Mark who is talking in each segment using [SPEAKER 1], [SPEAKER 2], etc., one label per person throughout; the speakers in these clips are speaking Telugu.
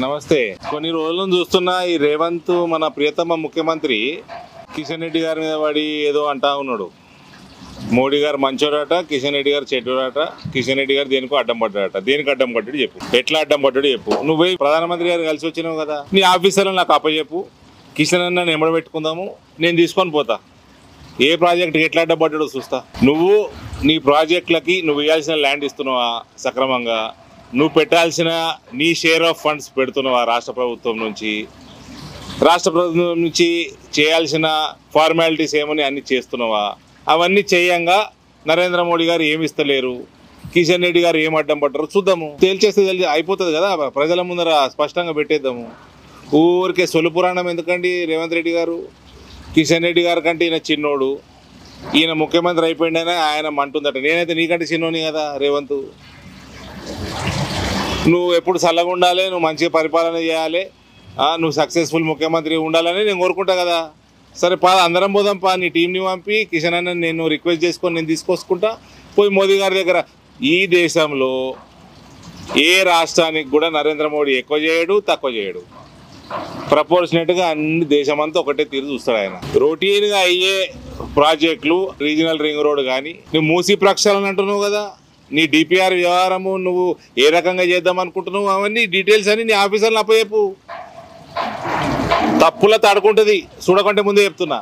[SPEAKER 1] నమస్తే. కొన్ని రోజుల నుంచి చూస్తున్నా ఈ రేవంత్ మన ప్రియతమ ముఖ్యమంత్రి కిషన్ రెడ్డి గారి మీద పడి ఏదో అంటా ఉన్నాడు. మోడీ గారు మంచోడట, కిషన్ రెడ్డి గారు చెడ్డోడట, కిషన్ రెడ్డి గారు దేనికో అడ్డం పడ్డాడట. దేనికి అడ్డం పడ్డాడు చెప్పు, ఎట్లా అడ్డం పడ్డాడు చెప్పు. నువ్వు ప్రధానమంత్రి గారు కలిసి వచ్చినావు కదా, నీ ఆఫీసర్లు నాకు అప్పచెప్పు, కిషన్ అన్న ఎంబడ పెట్టుకుందాము, నేను తీసుకొని పోతా. ఏ ప్రాజెక్టుకి ఎట్లా అడ్డం పడ్డాడో చూస్తా. నువ్వు నీ ప్రాజెక్టులకి నువ్వు ఇవ్వాల్సిన ల్యాండ్ ఇస్తున్నావా సక్రమంగా, నువ్వు పెట్టాల్సిన నీ షేర్ ఆఫ్ ఫండ్స్ పెడుతున్నావా రాష్ట్ర ప్రభుత్వం నుంచి, రాష్ట్ర ప్రభుత్వం నుంచి చేయాల్సిన ఫార్మాలిటీస్ ఏమని అన్ని చేస్తున్నావా, అవన్నీ చేయంగా నరేంద్ర మోడీ గారు ఏమి ఇస్తలేరు, కిషన్ రెడ్డి గారు ఏం అడ్డం పడ్డారు చూద్దాము. తేల్చేస్తే అయిపోతుంది కదా, ప్రజల ముందర స్పష్టంగా పెట్టేద్దాము. ఊరికే సొలు పురాణం ఎందుకండి రేవంత్ రెడ్డి గారు. కిషన్ రెడ్డి గారి కంటే ఈయన చిన్నోడు, ఈయన ముఖ్యమంత్రి అయిపోయిందనే ఆయన అంటుందట. నేనైతే నీకంటే చిన్నోని కదా రేవంత్. నువ్వు ఎప్పుడు చల్లగా ఉండాలి, నువ్వు మంచిగా పరిపాలన చేయాలి, నువ్వు సక్సెస్ఫుల్ ముఖ్యమంత్రి ఉండాలని నేను కోరుకుంటా కదా. సరే పా, అందరం పోదాం పా, నీ టీంని పంపి కిషన్ అన్న నేను రిక్వెస్ట్ చేసుకొని నేను తీసుకొచ్చుకుంటా. పోయి మోదీ గారి దగ్గర, ఈ దేశంలో ఏ రాష్ట్రానికి కూడా నరేంద్ర మోడీ ఎక్కువ చేయడు తక్కువ చేయడు, ప్రపోర్షనేట్గా అన్ని దేశమంతా ఒకటే తీరు చూస్తాడు ఆయన. రొటీన్గా అయ్యే ప్రాజెక్టులు, రీజనల్ రింగ్ రోడ్ కానీ, నువ్వు మూసీ ప్రక్షాళన అంటున్నావు కదా, నీ డిపిఆర్ వ్యవహారము నువ్వు ఏ రకంగా చేద్దాం అనుకుంటున్నావు, అవన్నీ డీటెయిల్స్ అని నీ ఆఫీసర్లు అప్పచెప్పు. తప్పుల తడుకుంటుంది చూడకుంటే ముందే చెప్తున్నా.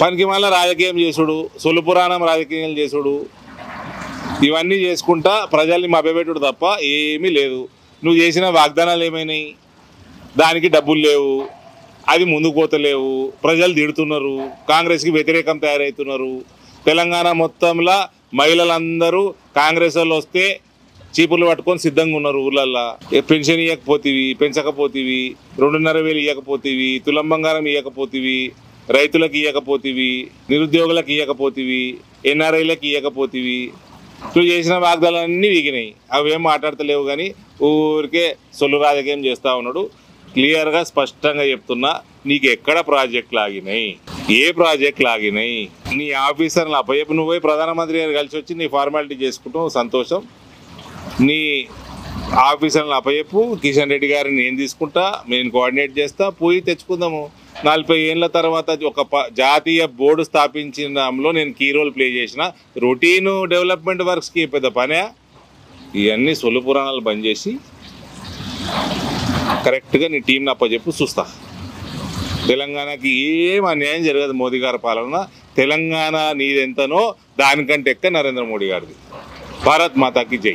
[SPEAKER 1] పనికి మళ్ళీ రాజకీయం చేసుడు, సొలు పురాణం రాజకీయాలు చేసుడు, ఇవన్నీ చేసుకుంటా ప్రజల్ని మభ్యపెట్టుడు తప్ప ఏమీ లేదు. నువ్వు చేసిన వాగ్దానాలు ఏమైనాయి, దానికి డబ్బులు లేవు, అది ముందుకు పోతలేవు, ప్రజలు తిడుతున్నారు, కాంగ్రెస్కి వ్యతిరేకం తయారవుతున్నారు. తెలంగాణ మొత్తంలో మహిళలందరూ కాంగ్రెస్ వాళ్ళు వస్తే చీపుర్లు పట్టుకొని సిద్ధంగా ఉన్నారు ఊళ్ళల్లో. పెన్షన్ ఇవ్వకపోతేవి, పెంచకపోతేవి, 2,500 ఇవ్వకపోతేవి, తులం బంగారం ఇవ్వకపోతేవి, రైతులకు ఇవ్వకపోతేవి, నిరుద్యోగులకు ఇవ్వకపోతేవి, ఎన్ఆర్ఐలకు ఇవ్వకపోతేవి. నువ్వు చేసిన వాగ్దానాలన్నీ వీగినాయి. అవేం మాట్లాడతలేవు కానీ ఊరికే సొల్లు రాజకీయం చేస్తూ ఉన్నాడు. క్లియర్గా స్పష్టంగా చెప్తున్నా, నీకు ఎక్కడ ప్రాజెక్టులు ఆగినాయి, ఏ ప్రాజెక్టులు ఆగినాయి, నీ ఆఫీసర్లు అప్పచెప్పు. నువ్వు ప్రధానమంత్రి గారు కలిసి వచ్చి నీ ఫార్మాలిటీ చేసుకుంటావు, సంతోషం. నీ ఆఫీసర్లను అప్పచెప్పు, కిషన్ రెడ్డి గారిని నేను తీసుకుంటా, నేను కోఆర్డినేట్ చేస్తా, పోయి తెచ్చుకుందాము. 40 ఏళ్ళ తర్వాత ఒక జాతీయ బోర్డు స్థాపించడంలో నేను కీ రోల్ ప్లే చేసిన. రొటీన్ డెవలప్మెంట్ వర్క్స్కి పెద్ద పనే. ఇవన్నీ సొల్లు పురాణాలు బంద్ చేసి కరెక్ట్గా నీ టీంని అప్పచెప్పు, చూస్తా. తెలంగాణకి ఏం అన్యాయం జరగదు మోదీ గారి పాలన. తెలంగాణ నీదెంతనో దానికంటే ఎక్కువ నరేంద్ర మోడీ గారిది. భారత్ మాతాకి జై.